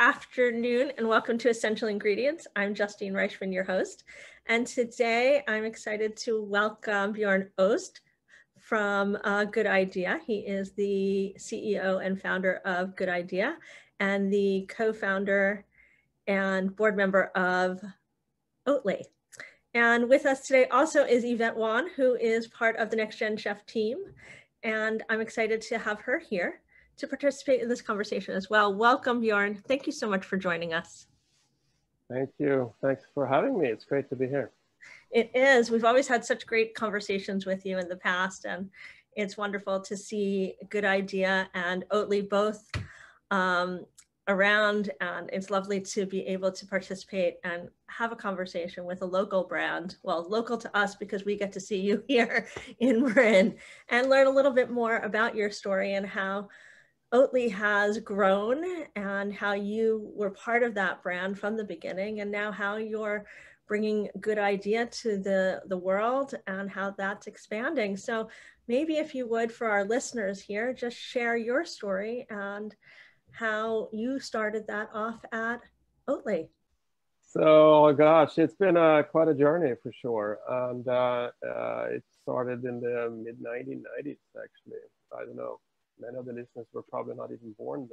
afternoon, and welcome to Essential Ingredients. I'm Justine Reichman, your host. And today I'm excited to welcome Bjorn Öste from Good Idea. He is the CEO and founder of Good Idea and the co-founder and board member of Oatly. And with us today also is Yvette, who is part of the NextGenChef team. And I'm excited to have her here to participate in this conversation as well. Welcome, Bjorn. Thank you so much for joining us. Thank you. Thanks for having me. It's great to be here. It is. We've always had such great conversations with you in the past, and it's wonderful to see Good Idea and Oatly both around, and it's lovely to be able to participate and have a conversation with a local brand, well, local to us because we get to see you here in Marin, and learn a little bit more about your story and how Oatly has grown and how you were part of that brand from the beginning, and now how you're bringing Good Idea to the world and how that's expanding. So maybe if you would, for our listeners here, just share your story and how you started that off at Oatly. So, gosh, it's been quite a journey for sure. And it started in the mid-1990s, actually. I don't know. Many of the listeners were probably not even born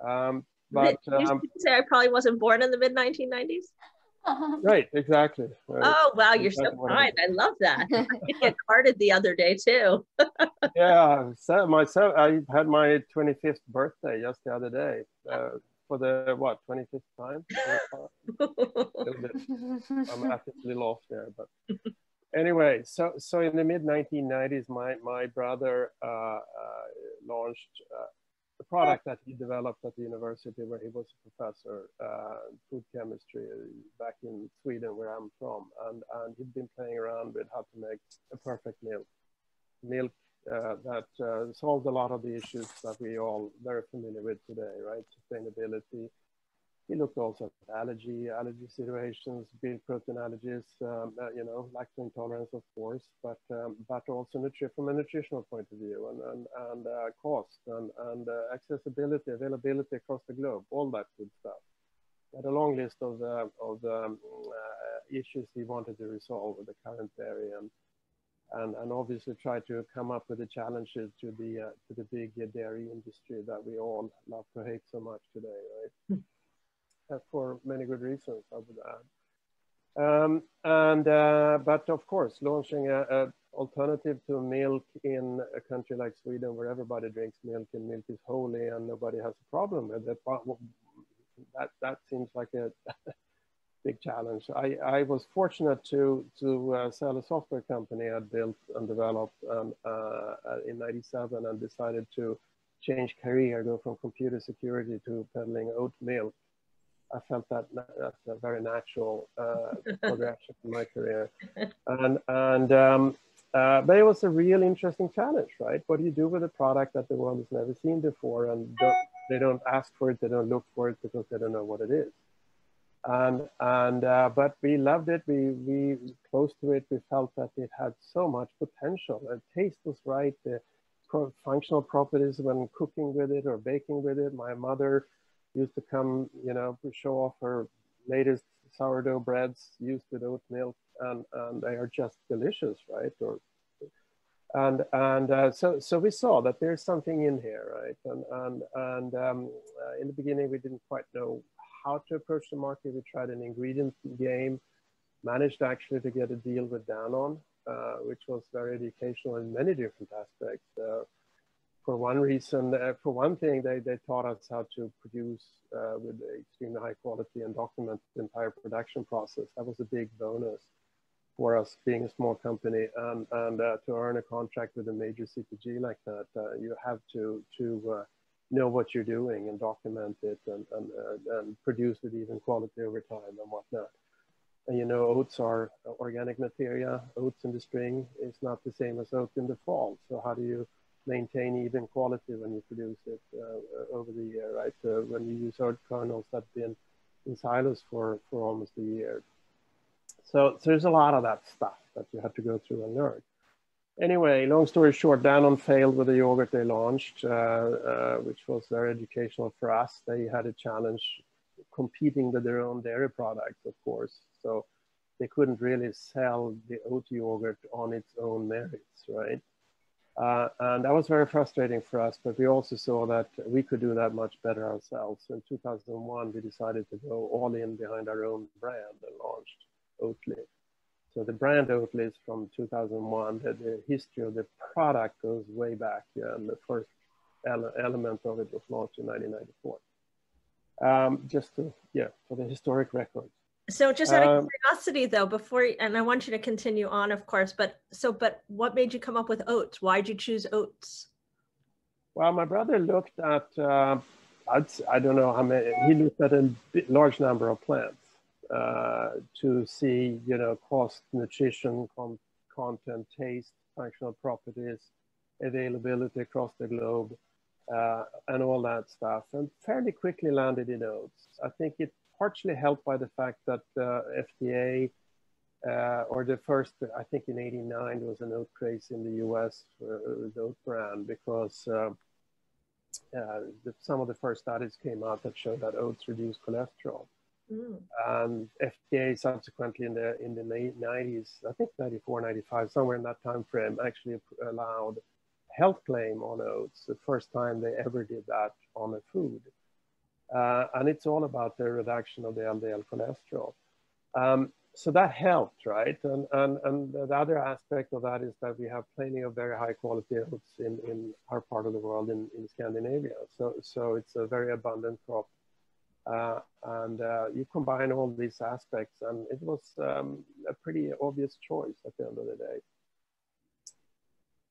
then. But you say I probably wasn't born in the mid-1990s? Right, exactly. Right. Oh, wow, you're exactly so kind. I love that. I did get carded the other day, too. Yeah, so myself, I had my 25th birthday just the other day. For the, what, 25th time? I'm at it a little off there, but anyway, so in the mid-1990s, my brother launched a product that he developed at the university where he was a professor in food chemistry back in Sweden, where I'm from. And he'd been playing around with how to make a perfect milk that solved a lot of the issues that we all very familiar with today, right? Sustainability. He looked also at allergy situations, milk protein allergies, lactose intolerance, of course, but also from a nutritional point of view, and cost and accessibility, availability across the globe, all that good stuff. He had a long list of issues he wanted to resolve with the current dairy, and obviously try to come up with the challenges to the big dairy industry that we all love to hate so much today, right? For many good reasons, I would add. But of course, launching an alternative to milk in a country like Sweden, where everybody drinks milk and milk is holy and nobody has a problem with it, that seems like a big challenge. I was fortunate to sell a software company I'd built and developed in '97, and decided to change career, go from computer security to peddling oat milk. I felt that's a very natural progression in my career, but it was a real interesting challenge, right? What do you do with a product that the world has never seen before, and they don't ask for it, they don't look for it because they don't know what it is, but we loved it. We close to it. We felt that it had so much potential. The taste was right. The functional properties when cooking with it or baking with it. My mother used to come, show off her latest sourdough breads used with oat milk, and they are just delicious, right? So we saw that there's something in here, right? And in the beginning, we didn't quite know how to approach the market. We tried an ingredient game, managed actually to get a deal with Danone, which was very educational in many different aspects. For one thing, they taught us how to produce with extremely high quality and document the entire production process. That was a big bonus for us being a small company, and to earn a contract with a major CPG like that, you have to know what you're doing and document it and produce with even quality over time and whatnot. And oats are organic materia. Oats in the spring is not the same as oats in the fall. So how do you maintain even quality when you produce it over the year, right? When you use oat kernels that's been in silos for almost a year. So there's a lot of that stuff that you have to go through and learn. Anyway, long story short, Danone failed with the yogurt they launched, which was very educational for us. They had a challenge competing with their own dairy products, of course. So they couldn't really sell the oat yogurt on its own merits, right? And that was very frustrating for us, but we also saw that we could do that much better ourselves. So in 2001, we decided to go all in behind our own brand and launched Oatly. So the brand Oatly is from 2001. The history of the product goes way back, and the first element of it was launched in 1994. Just to, for the historic record. So just out of curiosity though, and I want you to continue on, of course, but what made you come up with oats? Why did you choose oats? Well, my brother looked at, I don't know how many, he looked at a large number of plants to see, cost, nutrition, content, taste, functional properties, availability across the globe, and all that stuff, and fairly quickly landed in oats. I think it partially helped by the fact that FDA, or the first, I think in '89, there was an oat craze in the US for the oat brand, because some of the first studies came out that showed that oats reduce cholesterol. And FDA subsequently in the 90s, I think 94, 95, somewhere in that time frame, actually allowed health claim on oats, the first time they ever did that on a food. And it's all about the reduction of the LDL cholesterol. So that helped, right? And the other aspect of that is that we have plenty of very high quality oats in our part of the world, in Scandinavia. So it's a very abundant crop. And you combine all these aspects, and it was a pretty obvious choice at the end of the day.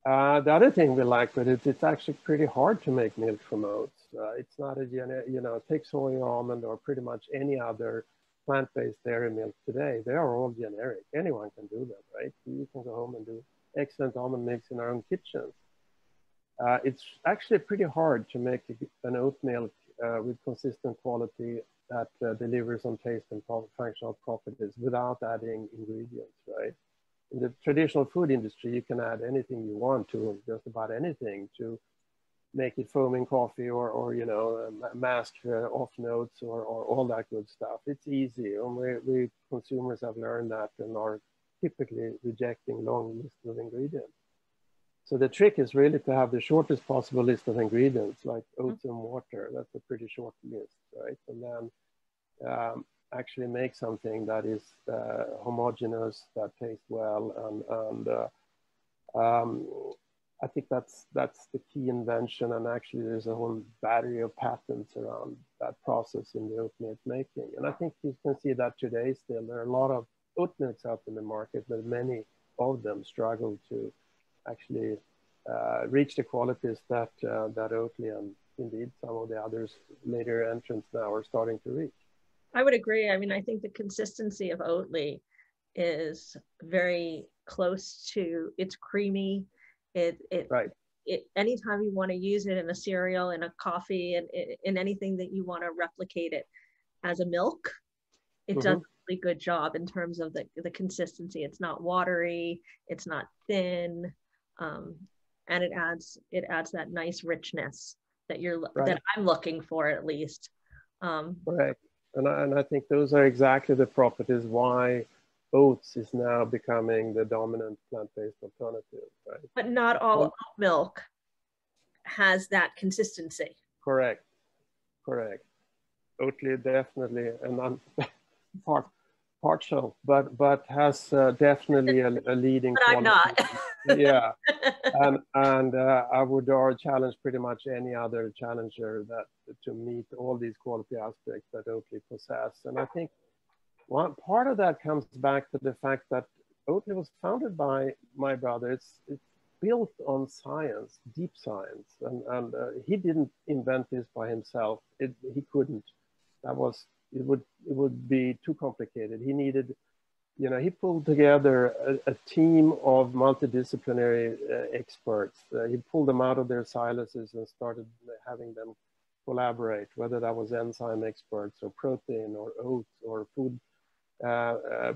The other thing we like with it, it's actually pretty hard to make milk from oats. It's not a, take soy almond or pretty much any other plant-based dairy milk today. They are all generic. Anyone can do them, right? You can go home and do excellent almond milks in our own kitchens. It's actually pretty hard to make an oat milk with consistent quality that delivers on taste and functional properties without adding ingredients, right? In the traditional food industry, you can add anything you want to just about anything to make it foaming coffee or mask off notes or all that good stuff. It's easy. And we consumers have learned that and are typically rejecting long lists of ingredients. So the trick is really to have the shortest possible list of ingredients, like oats and water. That's a pretty short list, right? And then actually make something that is homogeneous, that tastes well, and I think that's the key invention. And actually, there's a whole battery of patents around that process in the oat milk making. And I think you can see that today still. There are a lot of oat milks out in the market, but many of them struggle to actually reach the qualities that Oatly and indeed some of the others later entrants now are starting to reach. I would agree. I mean, I think the consistency of Oatly is very close to, it's creamy. Right. Anytime you want to use it in a cereal, in a coffee, and in anything that you want to replicate it as a milk, it does a really good job in terms of the consistency. It's not watery, it's not thin, and it adds that nice richness that that I'm looking for, at least. Correct. And I think those are exactly the properties why oats is now becoming the dominant plant-based alternative, right? But not all oat milk has that consistency. Correct. Oatly definitely, and I'm partial, but has definitely a leading but quality. I'm not. Yeah, and I would challenge pretty much any other challenger that to meet all these quality aspects that Oatly possess. And I think one part of that comes back to the fact that Oatly was founded by my brother. It's built on science, deep science, and he didn't invent this by himself. He couldn't. It would be too complicated. He needed, he pulled together a team of multidisciplinary experts. He pulled them out of their silos and started having them collaborate, whether that was enzyme experts or protein or oats or food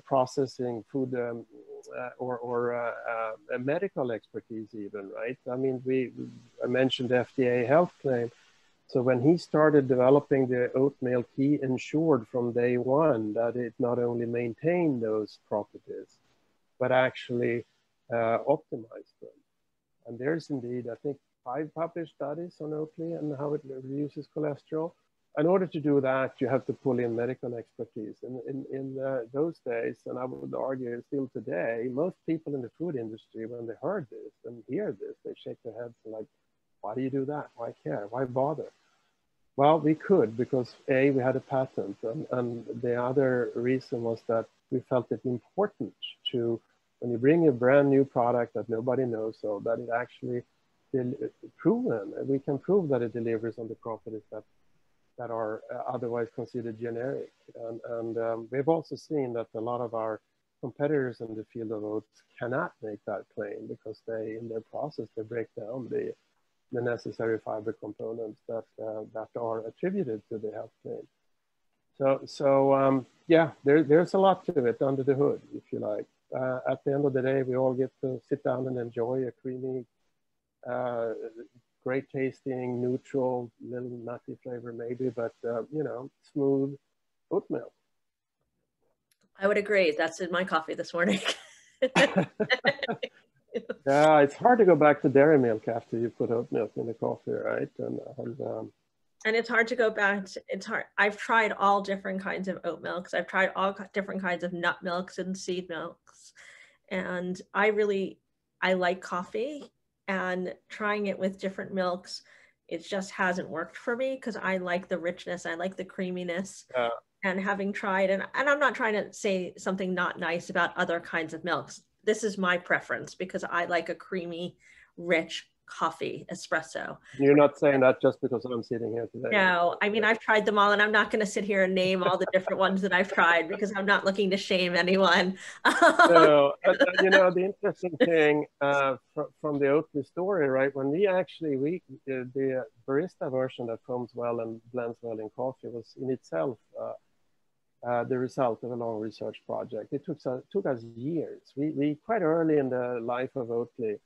processing, food a medical expertise even, right? I mean, I mentioned FDA health claim. So when he started developing the oat milk, he ensured from day one that it not only maintained those properties, but actually optimized them. And there's indeed, I think, 5 published studies on Oatly and how it reduces cholesterol. In order to do that, you have to pull in medical expertise. And in those days, and I would argue still today, most people in the food industry, when they heard this and hear this, they shake their heads and like, why do you do that? Why care? Why bother? Well, we could because A, we had a patent, and the other reason was that we felt it important to, when you bring a brand new product that nobody knows of, that it actually proven, we can prove that it delivers on the properties that are otherwise considered generic. And we've also seen that a lot of our competitors in the field of oats cannot make that claim because they, in their process, they break down the necessary fiber components that are attributed to the health claim. So yeah, there's a lot to it under the hood, if you like. At the end of the day, we all get to sit down and enjoy a creamy, great tasting, neutral, little nutty flavor maybe, but you know, smooth oat milk. I would agree. That's in my coffee this morning. Yeah, it's hard to go back to dairy milk after you put oat milk in the coffee, right? And it's hard to go back to, it's hard. I've tried all different kinds of oat milks. I've tried all different kinds of nut milks and seed milks. And I like coffee, and trying it with different milks, it just hasn't worked for me because I like the richness, I like the creaminess. And having tried, and I'm not trying to say something not nice about other kinds of milks. This is my preference because I like a creamy, rich coffee, espresso. You're not saying that just because I'm sitting here today. No, I mean, I've tried them all, and I'm not going to sit here and name all the different ones that I've tried because I'm not looking to shame anyone. No, you know, the interesting thing from the Oatly story, right? When the barista version that foams well and blends well in coffee was in itself the result of a long research project. It took us years. We quite early in the life of Oatly,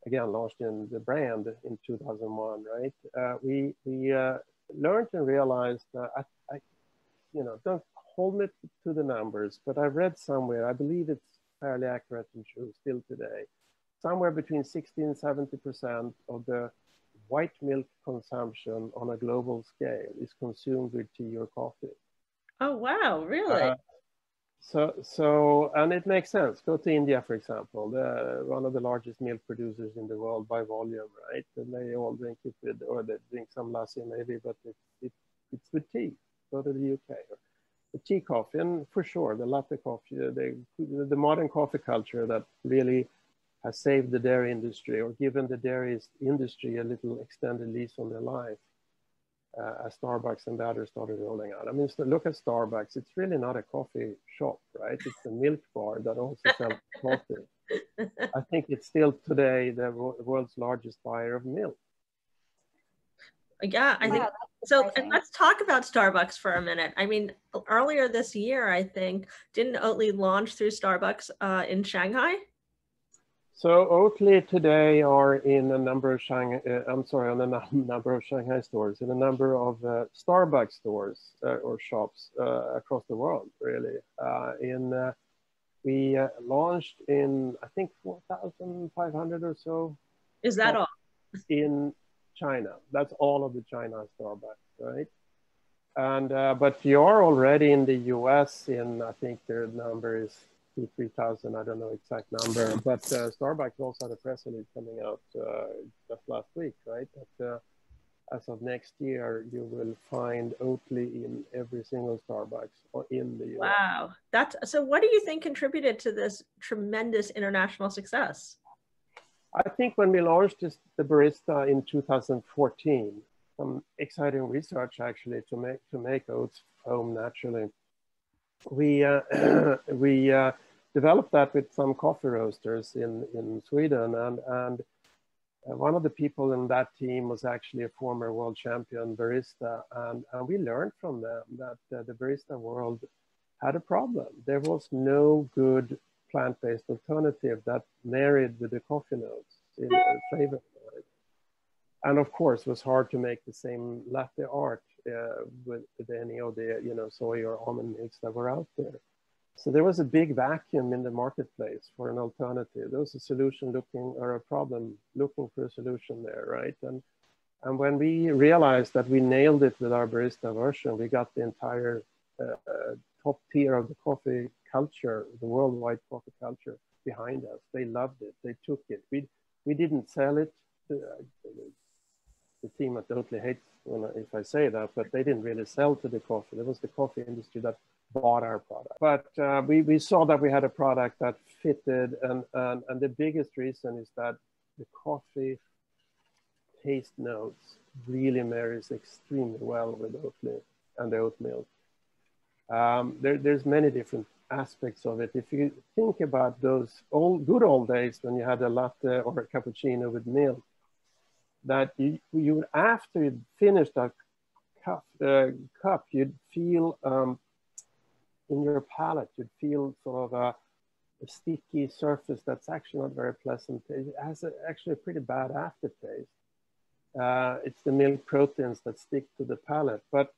again, launched in the brand in 2001, right? We learned and realized, you know, don't hold me to the numbers, but I read somewhere, I believe it's fairly accurate and true still today, somewhere between 60 and 70% of the white milk consumption on a global scale is consumed with tea or coffee. Oh, wow, really? So, and it makes sense. Go to India, for example, one of the largest milk producers in the world by volume, right? And they all drink it with, or they drink some lassi maybe, but it's with tea. Go to the UK. The tea coffee, and for sure, the latte coffee, the modern coffee culture that really has saved the dairy industry or given the dairy industry a little extended lease on their life. As Starbucks and the others started rolling out. I mean, so look at Starbucks. It's really not a coffee shop, right? It's a milk bar that also sells coffee. I think it's still today the world's largest buyer of milk. Yeah, I think so. And let's talk about Starbucks for a minute. I mean, earlier this year, I think, didn't Oatly launch through Starbucks in Shanghai? So Oatly today are in a number of Shanghai, on a number of Shanghai stores, in a number of Starbucks stores or shops across the world, really. We launched in, I think, 4,500 or so. Is that all? In China. That's all of the China Starbucks, right? And but you are already in the US in, I think their number is 3,000, I don't know exact number, but Starbucks also had a press release coming out just last week, right? That as of next year, you will find Oatly in every single Starbucks in the US. Wow, so what do you think contributed to this tremendous international success? I think when we launched the barista in 2014, some exciting research actually to make oats foam naturally. We developed that with some coffee roasters in Sweden, and one of the people in that team was actually a former world champion barista, and we learned from them that the barista world had a problem. There was no good plant-based alternative that married with the coffee notes in flavor. And of course, it was hard to make the same latte art with any of the, you know, soy or almond milks that were out there. So there was a big vacuum in the marketplace for an alternative. There was a solution looking, or a problem looking for a solution there, right? And when we realized that we nailed it with our barista version, we got the entire top tier of the coffee culture, the worldwide coffee culture behind us. They loved it. They took it. We didn't sell it. The team at Oatly hates if I say that, but they didn't really sell to the coffee. It was the coffee industry that bought our product. But we saw that we had a product that fitted, and the biggest reason is that the coffee taste notes really marries extremely well with Oatly and the oat milk. There's many different aspects of it. If you think about those good old days when you had a latte or a cappuccino with milk, that you after you'd finished that cup, you'd feel in your palate, you'd feel sort of a sticky surface that's actually not very pleasant. It has actually a pretty bad aftertaste. It's the milk proteins that stick to the palate, but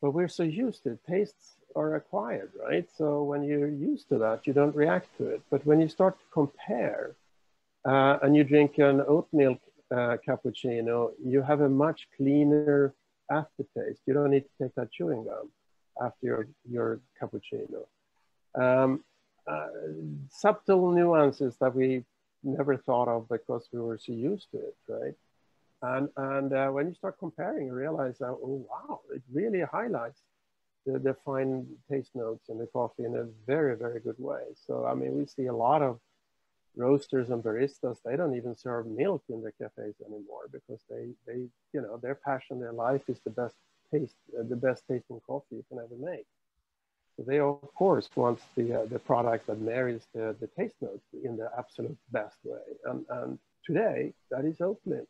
we're so used to it. Tastes are acquired, right? So when you're used to that, you don't react to it. But when you start to compare and you drink an oat milk cappuccino, you have a much cleaner aftertaste. You don't need to take that chewing gum after your cappuccino. Subtle nuances that we never thought of because we were so used to it, right? And when you start comparing, you realize that, oh, wow, it really highlights the fine taste notes in the coffee in a very, very good way. So, I mean, we see a lot of roasters and baristas, they don't even serve milk in their cafes anymore because they you know, their passion, their life is the best tasting coffee you can ever make. So they of course want the product that marries the taste notes in the absolute best way. And today that is Oatly.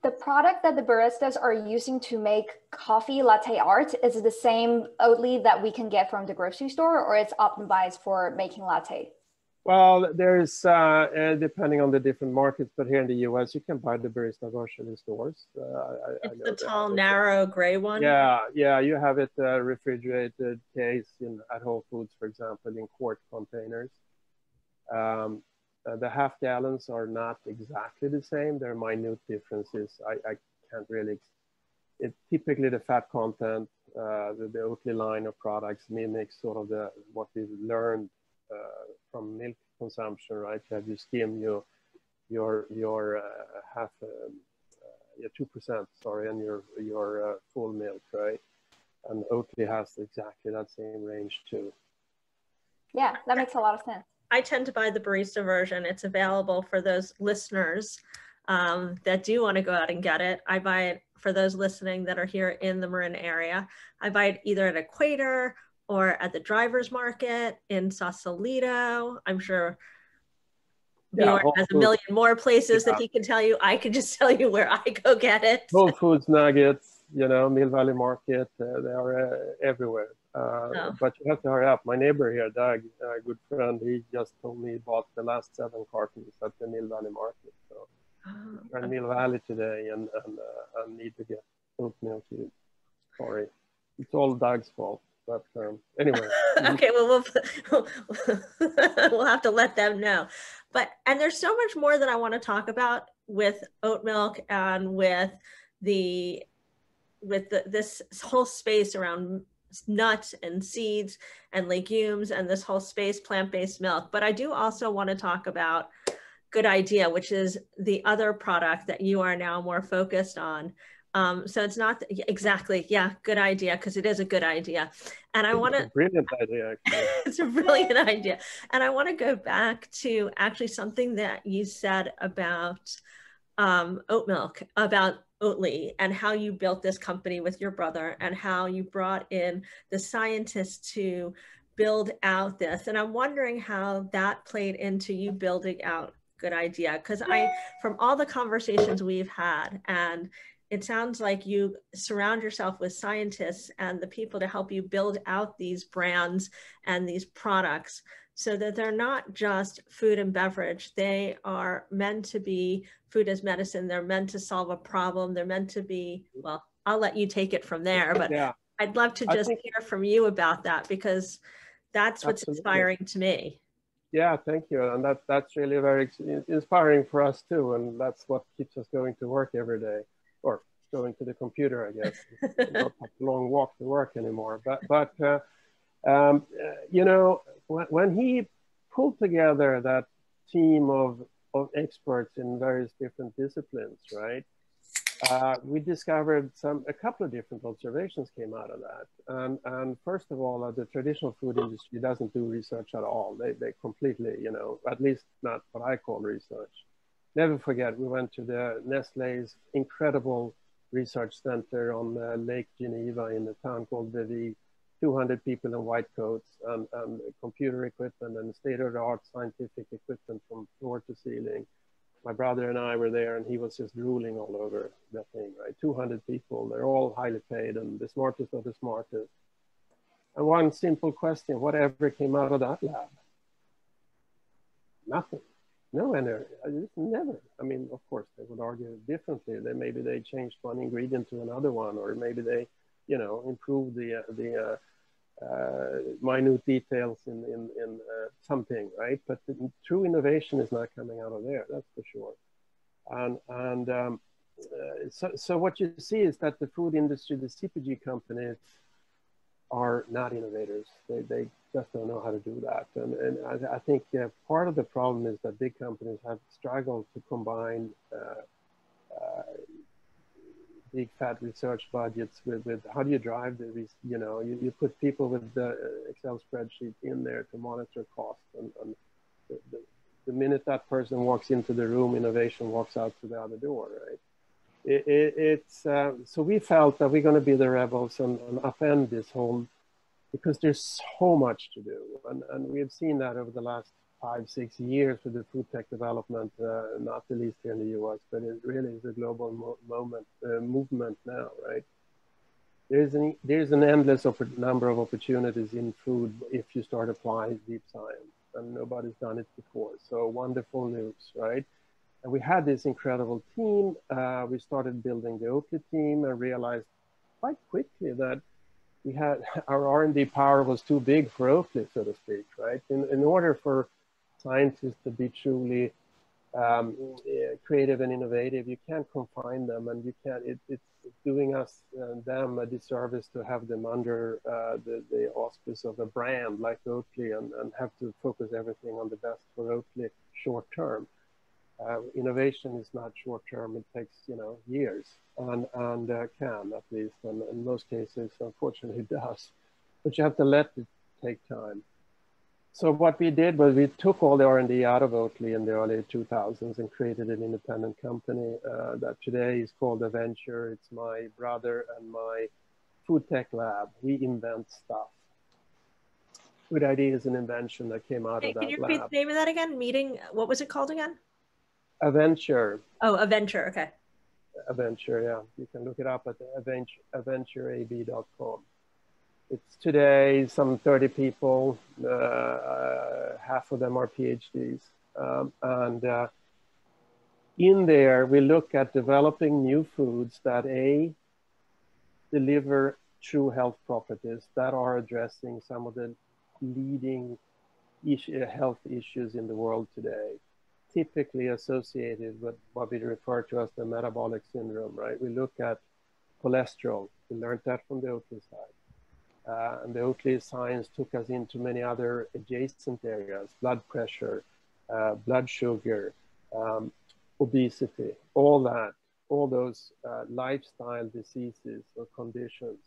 The product that the baristas are using to make coffee latte art, is it the same Oatly that we can get from the grocery store, or it's optimized for making latte? Well, there's, depending on the different markets, but here in the US, you can buy the barista version in stores. It's the tall, narrow gray one? Yeah, you have it refrigerated case at Whole Foods, for example, in quart containers. The half gallons are not exactly the same. There are minute differences. I can't really, typically the fat content, the Oatly line of products mimics sort of what we've learned from milk consumption, right? That you skim your 2%, sorry, and your full milk, right? And Oatly has exactly that same range too. Yeah, that makes a lot of sense. I tend to buy the barista version. It's available for those listeners that do want to go out and get it. I buy it for those listening that are here in the Marin area. I buy it either at Equator or at the Drivers Market in Sausalito. I'm sure Bjorn has a million more places that he can tell you. I can just tell you where I go get it. Whole Foods, Nuggets, you know, Mill Valley Market, they are everywhere. But you have to hurry up. My neighbor here, Doug, a good friend, he just told me he bought the last 7 cartons at the Mill Valley Market. So we're in Mill Valley today and need to get oat milk. Sorry, it's all Doug's fault. But anyway. Okay, well, we'll have to let them know. And there's so much more that I want to talk about with oat milk and with this whole space around nuts and seeds and legumes and this whole space, plant-based milk. But I do also want to talk about Good Idea, which is the other product that you are now more focused on. So it's not exactly, good idea, because it is a good idea. And I want to— brilliant idea, actually. It's a brilliant idea. And I want to go back to actually something that you said about oat milk, about Oatly, and how you built this company with your brother and how you brought in the scientists to build out this. And I'm wondering how that played into you building out Good Idea. Because from all the conversations we've had, and it sounds like you surround yourself with scientists and the people to help you build out these brands and these products so that they're not just food and beverage. They are meant to be food as medicine. They're meant to solve a problem. They're meant to be, well, I'll let you take it from there, but yeah. I'd love to just hear from you about that, because that's what's inspiring to me. Yeah, thank you. And that's really very inspiring for us too. And that's what keeps us going to work every day, or going to the computer, I guess. Not a long walk to work anymore. But you know, when he pulled together that team of experts in various different disciplines, right? We discovered a couple of different observations came out of that. And first of all, the traditional food industry doesn't do research at all. They completely, you know, at least not what I call research. Never forget, we went to the Nestlé's incredible research center on Lake Geneva in a town called Vevey, 200 people in white coats and computer equipment and state-of-the-art scientific equipment from floor to ceiling. My brother and I were there, and he was just drooling all over that thing, right? 200 people, they're all highly paid, and the smartest of the smartest. And one simple question, whatever came out of that lab? Nothing. No energy. Never. I mean, of course, they would argue differently. Maybe they changed one ingredient to another one, or maybe they, you know, improved the minute details in something, right? But the true innovation is not coming out of there, that's for sure. And so what you see is that the food industry, the CPG companies, are not innovators. They just don't know how to do that. And I think part of the problem is that big companies have struggled to combine big fat research budgets with how do you drive the, you know, you put people with the Excel spreadsheet in there to monitor cost, and the minute that person walks into the room, innovation walks out to the other door, right? So we felt that we're going to be the rebels and upend this whole, because there's so much to do, and we have seen that over the last 5-6 years with the food tech development, not the least here in the US, but it really is a global movement now, right? There's an endless number of opportunities in food if you start applying deep science, and nobody's done it before. So wonderful news, right? And we had this incredible team. We started building the Oatly team and realized quite quickly that we had our R&D power was too big for Oatly, so to speak, right? In order for scientists to be truly creative and innovative, you can't confine them, and you can't. It's doing us them a disservice to have them under the auspice of a brand like Oatly and have to focus everything on the best for Oatly short term. Innovation is not short term; it takes, you know, years, and can at least, and in most cases, unfortunately, does. But you have to let it take time. So what we did was we took all the R&D out of Oatly in the early 2000s and created an independent company that today is called A Venture. It's my brother and my food tech lab. We invent stuff. Good ideas and invention that came out of that lab. Can you repeat the name of that again? Meeting, what was it called again? A Venture. Oh, A Venture, okay. A Venture, yeah. You can look it up at aventureab.com. It's today some 30 people, half of them are PhDs. And in there, we look at developing new foods that deliver true health properties that are addressing some of the leading health issues in the world today, typically associated with what we refer to as the metabolic syndrome, right? We look at cholesterol. We learned that from the Oatly side. And the Oatly science took us into many other adjacent areas: blood pressure, blood sugar, obesity, all those lifestyle diseases or conditions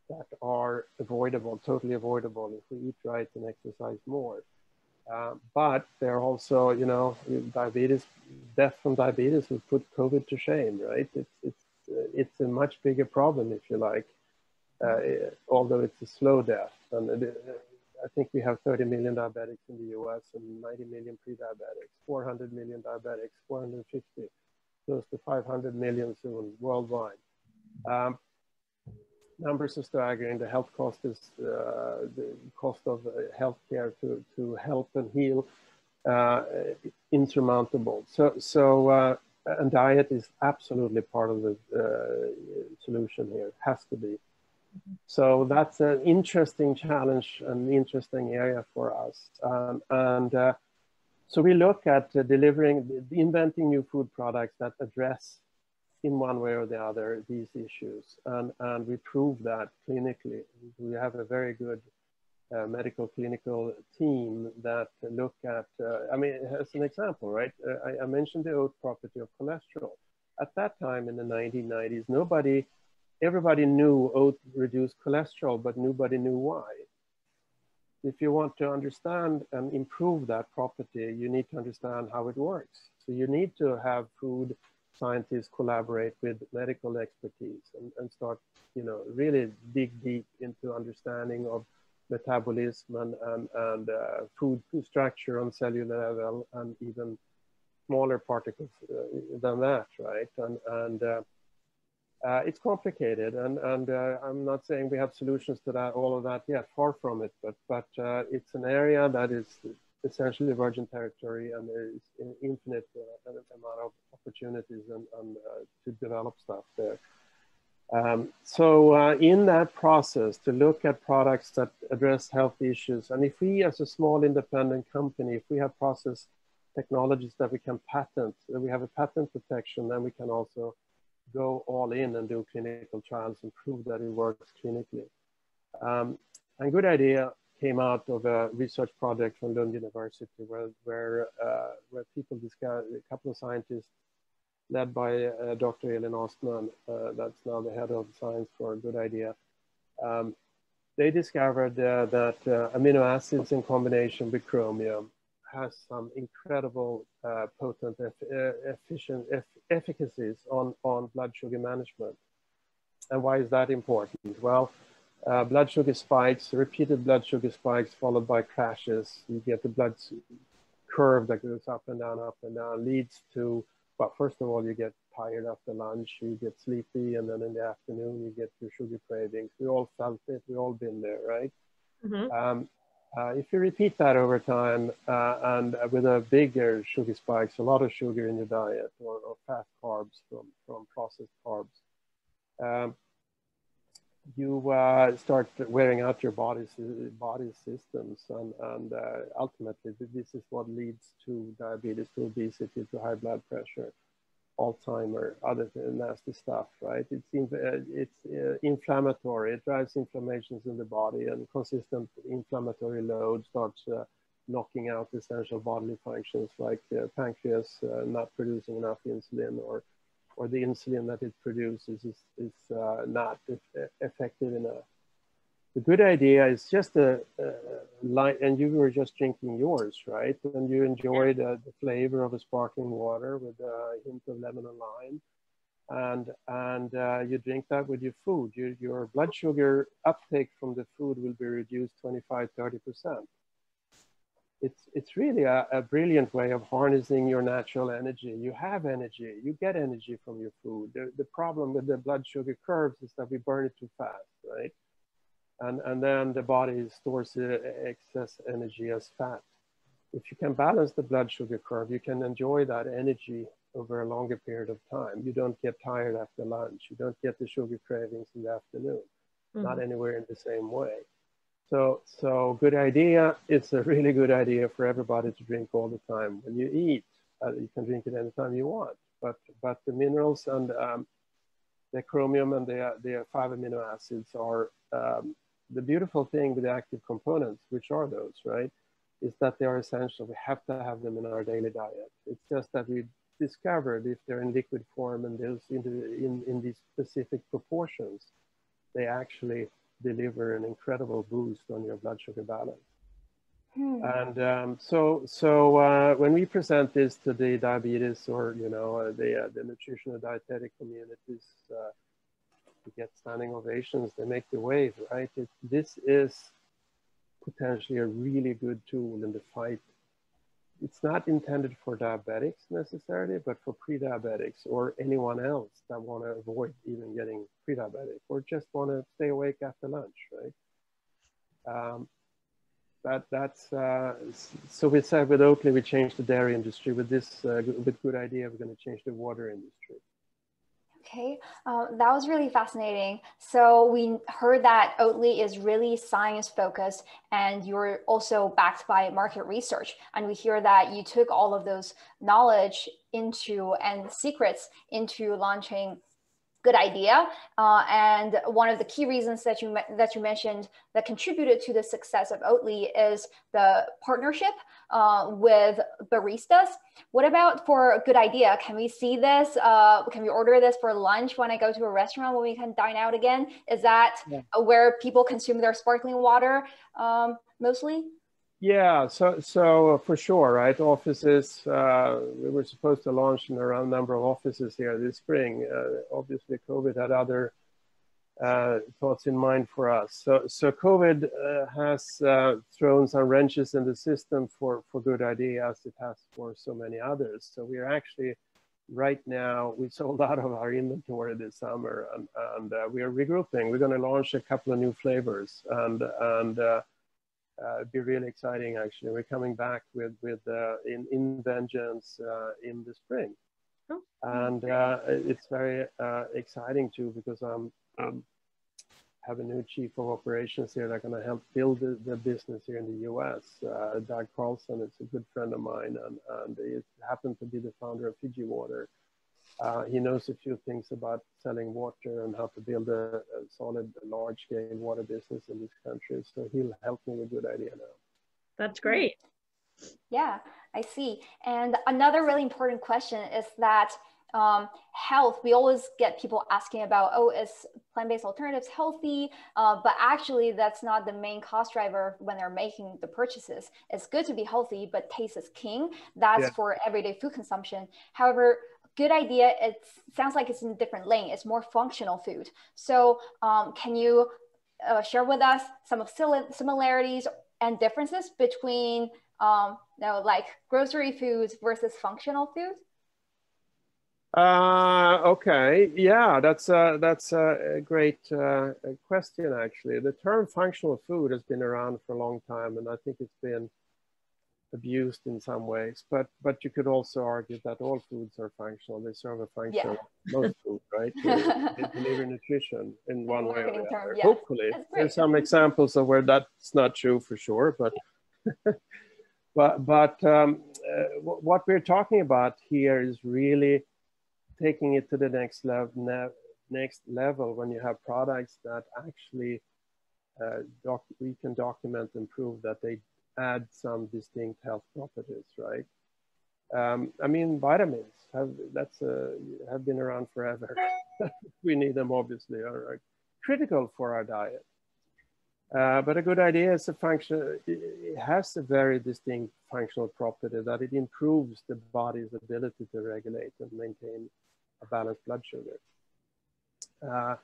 that are avoidable, totally avoidable if we eat right and exercise more. But they're also, you know, diabetes, death from diabetes would put COVID to shame, right? It's a much bigger problem, if you like. Although it's a slow death. And I think we have 30 million diabetics in the US and 90 million pre-diabetics, 400 million diabetics, 450 close to 500 million soon worldwide. Numbers are staggering. The health cost is the cost of healthcare to help and heal insurmountable. And diet is absolutely part of the solution here. It has to be. So that's an interesting challenge, an interesting area for us. So we look at inventing new food products that address in one way or the other these issues. And we prove that clinically. We have a very good medical clinical team that look at, I mean, as an example, right? I mentioned the oat property of cholesterol. At that time in the 1990s, everybody knew oat reduced cholesterol, but nobody knew why. If you want to understand and improve that property, you need to understand how it works. So you need to have food scientists collaborate with medical expertise and start, really dig deep into understanding of metabolism and food structure on cellular level and even smaller particles than that, right? It's complicated, and I'm not saying we have solutions to that, all of that yet, far from it, but it's an area that is essentially virgin territory, and there is an infinite amount of opportunities and to develop stuff there. So in that process, to look at products that address health issues, and if we as a small independent company, if we have process technologies that we can patent, that we have a patent protection, then we can also go all in and do clinical trials and prove that it works clinically. A good idea came out of a research project from Lund University where people discussed, a couple of scientists led by Dr. Elin Ostman, that's now the head of science for a good idea. They discovered that amino acids in combination with chromium has some incredible potent efficacies on blood sugar management. And why is that important? Well, blood sugar spikes, repeated blood sugar spikes followed by crashes. You get the blood curve that goes up and down, leads to, well, first of all, you get tired after lunch, you get sleepy, and then in the afternoon, you get your sugar cravings. We all felt it, we all been there, right? Mm-hmm. If you repeat that over time and with a bigger sugar spikes, a lot of sugar in your diet or fast carbs from processed carbs, you start wearing out your body systems, and ultimately this is what leads to diabetes, to obesity, to high blood pressure, Alzheimer, other nasty stuff, right? It's inflammatory. It drives inflammations in the body, and consistent inflammatory load starts knocking out essential bodily functions like pancreas not producing enough insulin, or the insulin that it produces is not effective enough. The good idea is just light, and you were just drinking yours, right? And you enjoyed the flavor of a sparkling water with a hint of lemon and lime, and you drink that with your food. Your blood sugar uptake from the food will be reduced 25–30%. It's really a brilliant way of harnessing your natural energy. You have energy, you get energy from your food. The problem with the blood sugar curves is that we burn it too fast, right? And then the body stores excess energy as fat. If you can balance the blood sugar curve, you can enjoy that energy over a longer period of time. You don't get tired after lunch. You don't get the sugar cravings in the afternoon, not anywhere in the same way. So good idea. It's a really good idea for everybody to drink all the time. When you eat, you can drink it anytime you want. But the minerals and the chromium and the 5 amino acids are the beautiful thing with the active components, which are those, right, is that they are essential. We have to have them in our daily diet. It's just that we discovered if they're in liquid form and those in these specific proportions, they actually deliver an incredible boost on your blood sugar balance. And so when we present this to the diabetes or the nutritional dietetic communities, we get standing ovations. They make the wave, right? This is potentially a really good tool in the fight it's not intended for diabetics necessarily, but for pre-diabetics or anyone else that want to avoid even getting pre-diabetic or just want to stay awake after lunch, right? So we said with Oatly, we changed the dairy industry. With this, with Good Idea, we're going to change the water industry. Okay, that was really fascinating. So we heard that Oatly is really science focused and you're also backed by market research. And we hear that you took all of those knowledge into and secrets into launching Good Idea. And one of the key reasons that you mentioned that contributed to the success of Oatly is the partnership with baristas. What about for Good Idea? Can we see this? Can we order this for lunch when I go to a restaurant when we can dine out again? Is that where people consume their sparkling water mostly? Yeah, so for sure, right? Offices, we were supposed to launch in a round number of offices here this spring. Obviously, COVID had other thoughts in mind for us. So COVID has thrown some wrenches in the system for Good Idea, as it has for so many others. So we are actually, right now, we sold out of our inventory this summer, and we are regrouping. We're going to launch a couple of new flavors, and it'd be really exciting, actually. We're coming back with in vengeance in the spring. Oh. And it's very exciting too, because have a new chief of operations here that's going to help build the business here in the US. Doug Carlson is a good friend of mine, and he happened to be the founder of Fiji Water. He knows a few things about selling water and how to build a solid, large-scale water business in this country. So he'll help me with Good Idea now. That's great. Yeah, I see. And another really important question is that health, we always get people asking about, oh, is plant-based alternatives healthy? But actually, that's not the main cost driver when they're making the purchases. It's good to be healthy, but taste is king. That's for everyday food consumption. However, Good Idea, it sounds like it's in a different lane. It's more functional food. So can you share with us some of similarities and differences between like grocery foods versus functional food? Okay, yeah, that's a great question, actually. The term functional food has been around for a long time, and I think it's been abused in some ways, but you could also argue that all foods are functional. They serve a function. Most food, right? They deliver nutrition in one way or the other. Yes. Hopefully, there's some examples of where that's not true for sure, but what we're talking about here is really taking it to the next level when you have products that actually we can document and prove that they add some distinct health properties, right? I mean, vitamins have been around forever. We need them, obviously, are critical for our diet. But a Good Idea is it has a very distinct functional property that it improves the body's ability to regulate and maintain a balanced blood sugar. But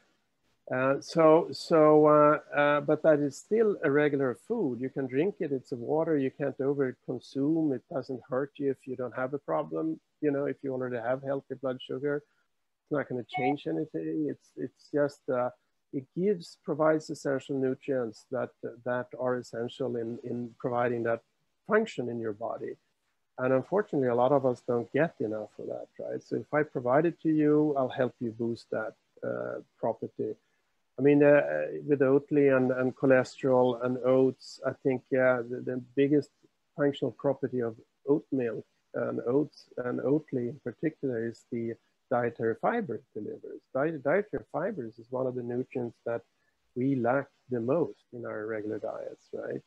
that is still a regular food. You can drink it. It's a water. You can't over consume. It doesn't hurt you if you don't have a problem. You know, if you already have healthy blood sugar, it's not going to change anything. It's just it provides essential nutrients that are essential in providing that function in your body. And unfortunately, a lot of us don't get enough of that, right? So if I provide it to you, I'll help you boost that property. I mean, with Oatly and cholesterol and oats, I think the biggest functional property of oat milk and oats and Oatly in particular is the dietary fiber it delivers. Dietary fibers is one of the nutrients that we lack the most in our regular diets, right?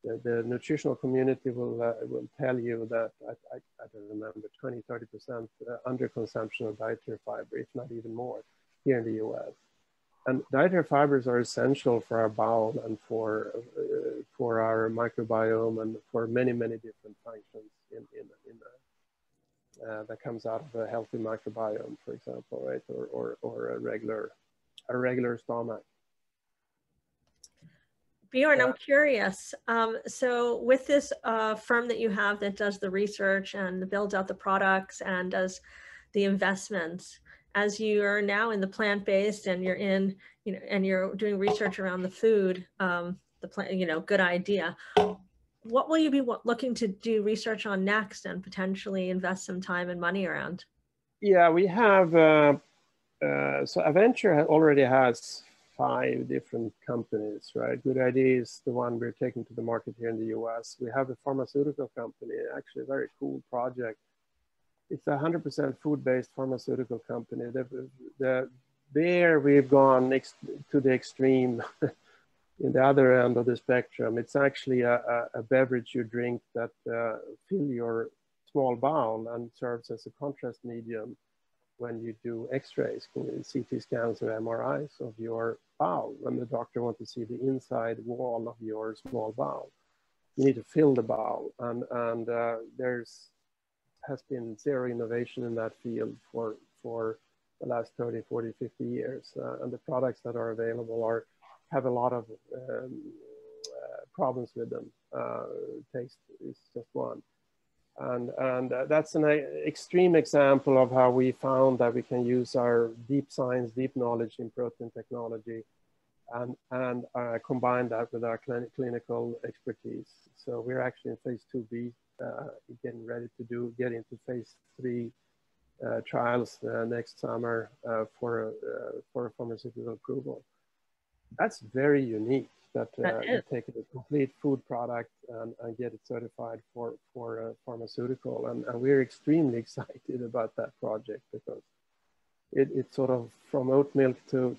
The nutritional community will tell you that, I don't remember, 20–30% underconsumption of dietary fiber, if not even more, here in the US. And dietary fibers are essential for our bowel and for our microbiome and for many, many different functions that comes out of a healthy microbiome, for example, right? Or a regular stomach. Bjorn, I'm curious. So with this firm that you have that does the research and builds out the products and does the investments, as you are now in the plant-based and you're in, and you're doing research around the food, the plant, good idea. What will you be looking to do research on next and potentially invest some time and money around? Yeah, we have, so Aventure already has 5 different companies, right? Good Idea is the one we're taking to the market here in the US. We have a pharmaceutical company, actually a very cool project. It's a 100% food-based pharmaceutical company. There we've gone to the extreme in the other end of the spectrum. It's actually a beverage you drink that fill your small bowel and serves as a contrast medium when you do x-rays, CT scans or MRIs of your bowel. When the doctor wants to see the inside wall of your small bowel, you need to fill the bowel. And has been zero innovation in that field for the last 30, 40, 50 years. And the products that are available have a lot of problems with them. Taste is just one. And that's an extreme example of how we found that we can use our deep science, deep knowledge in protein technology and combine that with our clinical expertise. So we're actually in phase 2B, getting ready to get into phase 3 trials next summer for pharmaceutical approval. That's very unique. That you take a complete food product and get it certified for pharmaceutical. And we're extremely excited about that project because it's sort of from oat milk to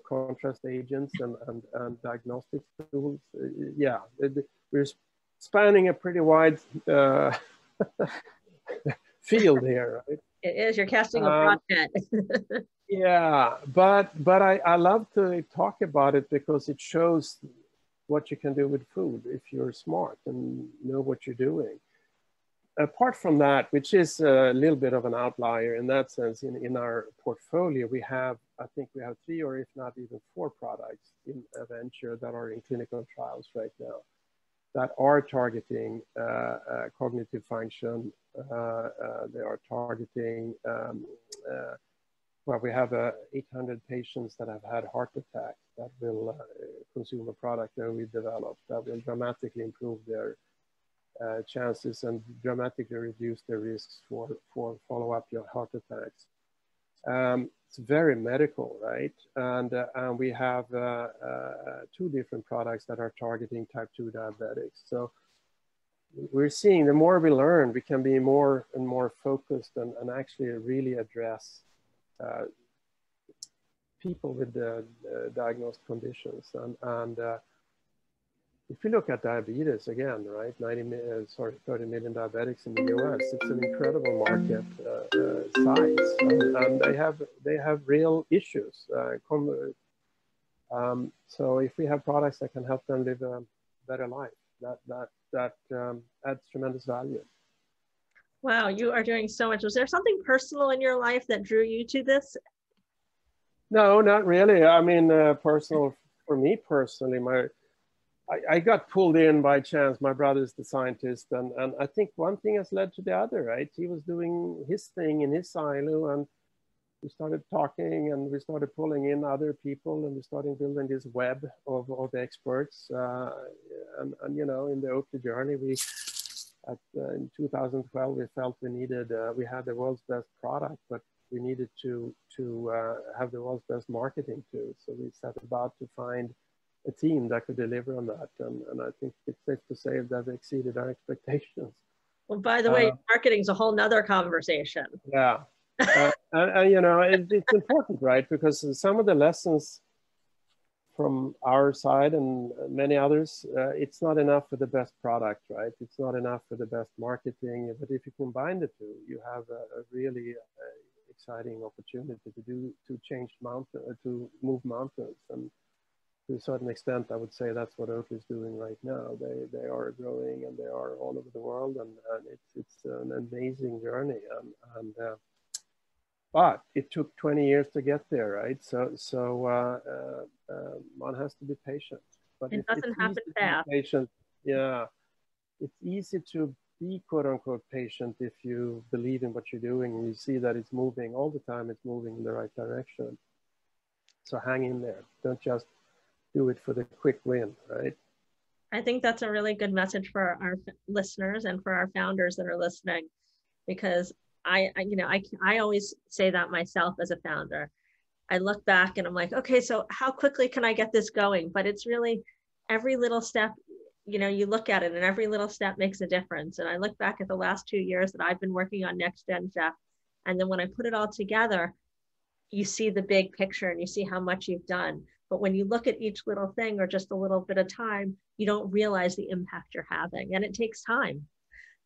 contrast agents and diagnostic tools. Yeah, we're spanning a pretty wide field here, right? It is, you're casting a broad net. Yeah, but I love to talk about it because it shows what you can do with food if you're smart and know what you're doing. Apart from that, which is a little bit of an outlier in that sense, in our portfolio, I think we have 3 or if not even 4 products in Venture that are in clinical trials right now that are targeting cognitive function. They are targeting well, we have 800 patients that have had heart attacks that will consume a product that we developed that will dramatically improve their chances and dramatically reduce their risks for follow-up heart attacks. It's very medical, right? And we have 2 different products that are targeting type 2 diabetics. So we're seeing the more we learn, we can be more and more focused and actually really address people with diagnosed conditions. And if you look at diabetes again, right, 30 million diabetics in the US, it's an incredible market size, and they have real issues. So if we have products that can help them live a better life, that adds tremendous value. Wow, you are doing so much. Was there something personal in your life that drew you to this? No, not really. I mean, personal for me personally, I got pulled in by chance. My brother's the scientist, and I think one thing has led to the other, right? He was doing his thing in his silo, and we started talking, and we started pulling in other people, and we started building this web of experts. And you know, in the Oatly journey, in 2012, we felt we had the world's best product, but we needed to have the world's best marketing too. So we set about to find a team that could deliver on that. And I think it's safe to say that exceeded our expectations. Well, by the way, marketing is a whole nother conversation. Yeah. And you know, it's important, right? Because some of the lessons from our side and many others, it's not enough for the best product, right? It's not enough for the best marketing, but if you combine the two, you have a really exciting opportunity to move mountains. And to a certain extent, I would say that's what Oatly is doing right now. They are growing and they are all over the world, and it's an amazing journey. But it took 20 years to get there, right? So one has to be patient. but it doesn't it's happen easy to fast. be patient. Yeah, it's easy to be quote unquote patient if you believe in what you're doing and you see that it's moving all the time. It's moving in the right direction. So hang in there. Don't just do it for the quick win, right? I think that's a really good message for our listeners and for our founders that are listening, because I always say that myself as a founder. I look back and I'm like, okay, so how quickly can I get this going? But it's really every little step, you look at it and every little step makes a difference. And I look back at the last 2 years that I've been working on NextGenChef. And then when I put it all together, you see the big picture and you see how much you've done. But when you look at each little thing or just a little bit of time, you don't realize the impact you're having, and it takes time.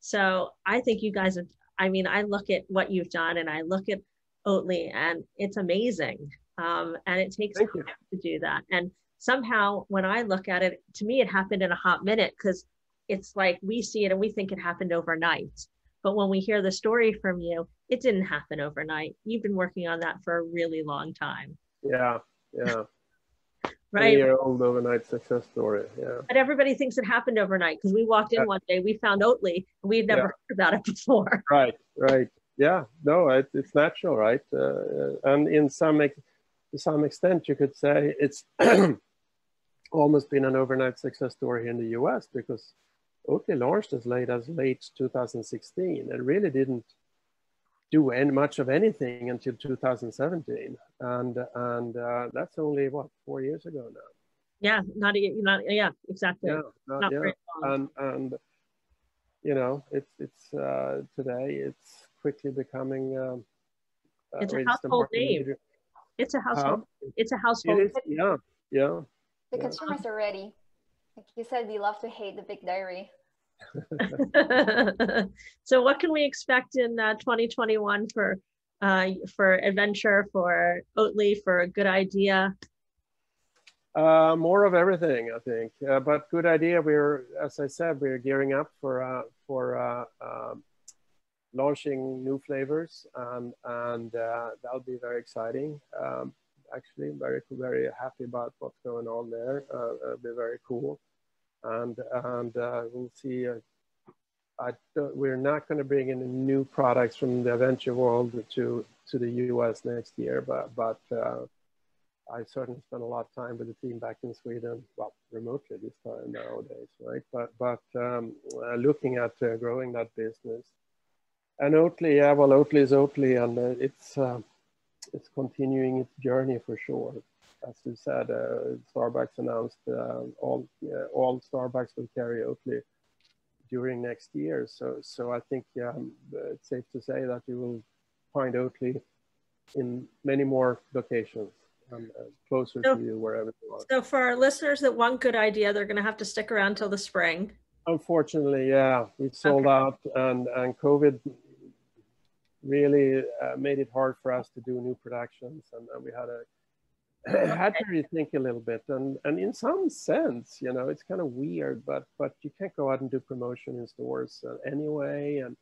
So I think you guys I look at what you've done and I look at Oatly and it's amazing. And it takes time to do that. And somehow when I look at it, to me, it happened in a hot minute, because it's like we see it and we think it happened overnight. But when we hear the story from you, it didn't happen overnight. You've been working on that for a really long time. Yeah. Right. 3-year-old overnight success story. Yeah. But everybody thinks it happened overnight, because we walked in one day, we found Oatly, and we'd never heard about it before. Right. Yeah. No, it's natural, right? And to some extent, you could say it's almost been an overnight success story here in the US, because Oatly launched as late 2016 and really didn't do much of anything until 2017, and that's only 4 years ago now. Yeah, exactly. Not very long. And it's today it's quickly becoming it's a household name. Leader. It's a household. It's a household. It is, yeah. The consumers are ready. Like you said, we love to hate the big dairy. So what can we expect in 2021 for adventure, for Oatly, for a good idea? More of everything, I think. But good idea. As I said, we're gearing up for launching new flavors, and that'll be very exciting. Actually, very happy about what's going on there. It'll be very cool. And we'll see. We're not going to bring in new products from the venture world to the US next year, but I certainly spent a lot of time with the team back in Sweden, well, remotely this time nowadays, right? But looking at growing that business. And Oatly, Oatly is Oatly, and it's continuing its journey for sure. As you said, Starbucks announced all Starbucks will carry Oatly during next year. So I think it's safe to say that you will find Oatly in many more locations, closer to you, wherever you are. So for our listeners that want good idea, they're going to have to stick around till the spring. Unfortunately, yeah, we sold out, and COVID really made it hard for us to do new productions, and we had to rethink a little bit, and in some sense, it's kind of weird, but you can't go out and do promotion in stores anyway, and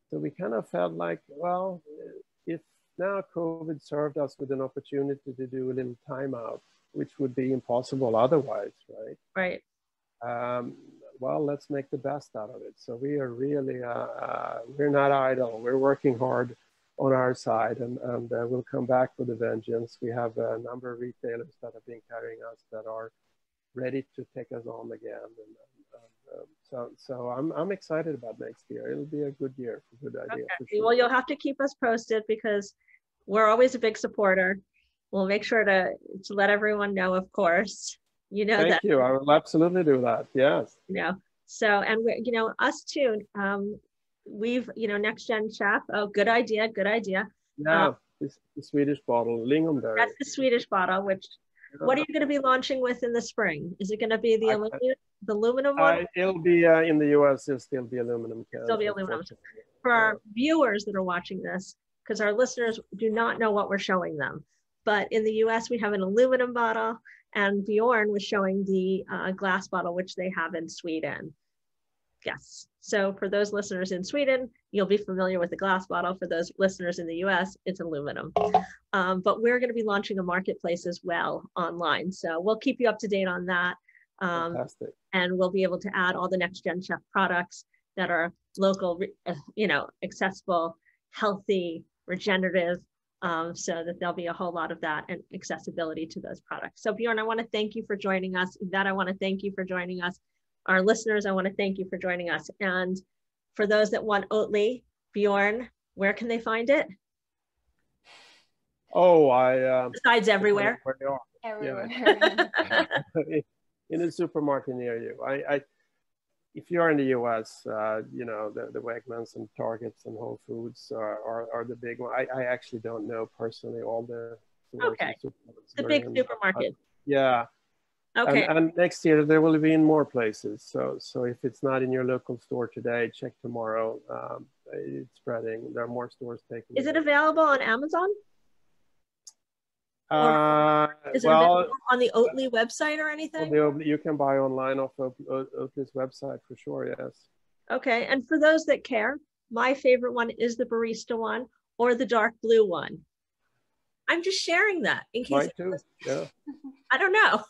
so we kind of felt like, well, if now COVID served us with an opportunity to do a little timeout, which would be impossible otherwise, right? Right. Well, let's make the best out of it. So we are really, we're not idle. We're working hard on our side, and we'll come back with a vengeance. We have a number of retailers that have been carrying us that are ready to take us on again. So I'm excited about next year. It'll be a good year for good idea. Okay. For sure. Well, you'll have to keep us posted, because we're always a big supporter. We'll make sure to let everyone know, of course. Thank you. I will absolutely do that. Yes. So, and we, us too. We've, NextGenChef. Oh, good idea. Yeah, the Swedish bottle, lingonberry. That's the Swedish bottle. Which, what are you going to be launching with in the spring? Is it going to be the aluminum one? It'll be in the US. It'll still be aluminum cans. Still be aluminum. For our viewers that are watching this, because our listeners do not know what we're showing them, but in the US we have an aluminum bottle. And Bjorn was showing the glass bottle, which they have in Sweden. Yes. So for those listeners in Sweden, you'll be familiar with the glass bottle. For those listeners in the US, it's aluminum. But we're going to be launching a marketplace as well online. So we'll keep you up to date on that. Fantastic. And we'll be able to add all the NextGenChef products that are local, accessible, healthy, regenerative, so that there'll be a whole lot of that and accessibility to those products. So Bjorn, I want to thank you for joining us. Yvette, I want to thank you for joining us. Our listeners, I want to thank you for joining us. And for those that want Oatly, Bjorn, where can they find it? Besides everywhere. Everywhere. Yeah. In a supermarket near you. If you're in the US, the Wegmans and Targets and Whole Foods are the big one. I actually don't know personally all the okay. The big supermarket. Yeah. Okay. And next year there will be in more places. So if it's not in your local store today, check tomorrow. It's spreading. There are more stores taking it. Is it available on Amazon? Is it available on the Oatly website or anything? You can buy online off of Oatly's website for sure, yes. Okay, and for those that care, my favorite one is the barista one or the dark blue one. I'm just sharing that in case. Mine too, yeah. I don't know.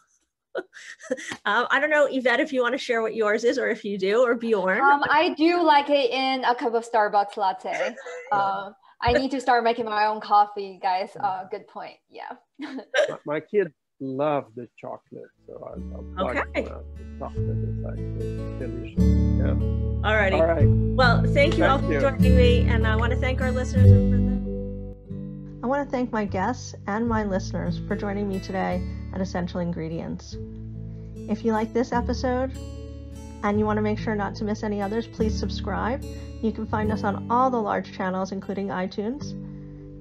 I don't know, Yvette, if you want to share what yours is, or if you do, or Bjorn. I do like it in a cup of Starbucks latte. I need to start making my own coffee, guys. Good point. Yeah. my kids love the chocolate, so I'll okay. The chocolate is actually delicious. Yeah. All righty. All right. Well, thank you all for joining me, and I want to thank our listeners. I want to thank my guests and my listeners for joining me today at Essential Ingredients. If you like this episode and you want to make sure not to miss any others, please subscribe. You can find us on all the large channels, including iTunes.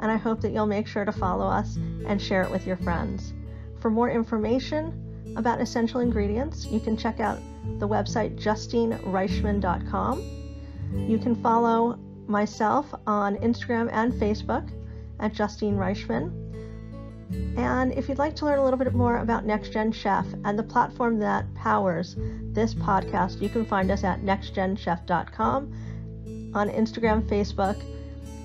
And I hope that you'll make sure to follow us and share it with your friends. For more information about Essential Ingredients, you can check out the website JustineReichman.com. You can follow myself on Instagram and Facebook at Justine Reichman. And if you'd like to learn a little bit more about NextGenChef and the platform that powers this podcast, you can find us at NextGenChef.com, on Instagram, Facebook,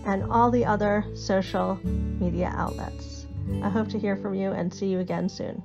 and all the other social media outlets. I hope to hear from you and see you again soon.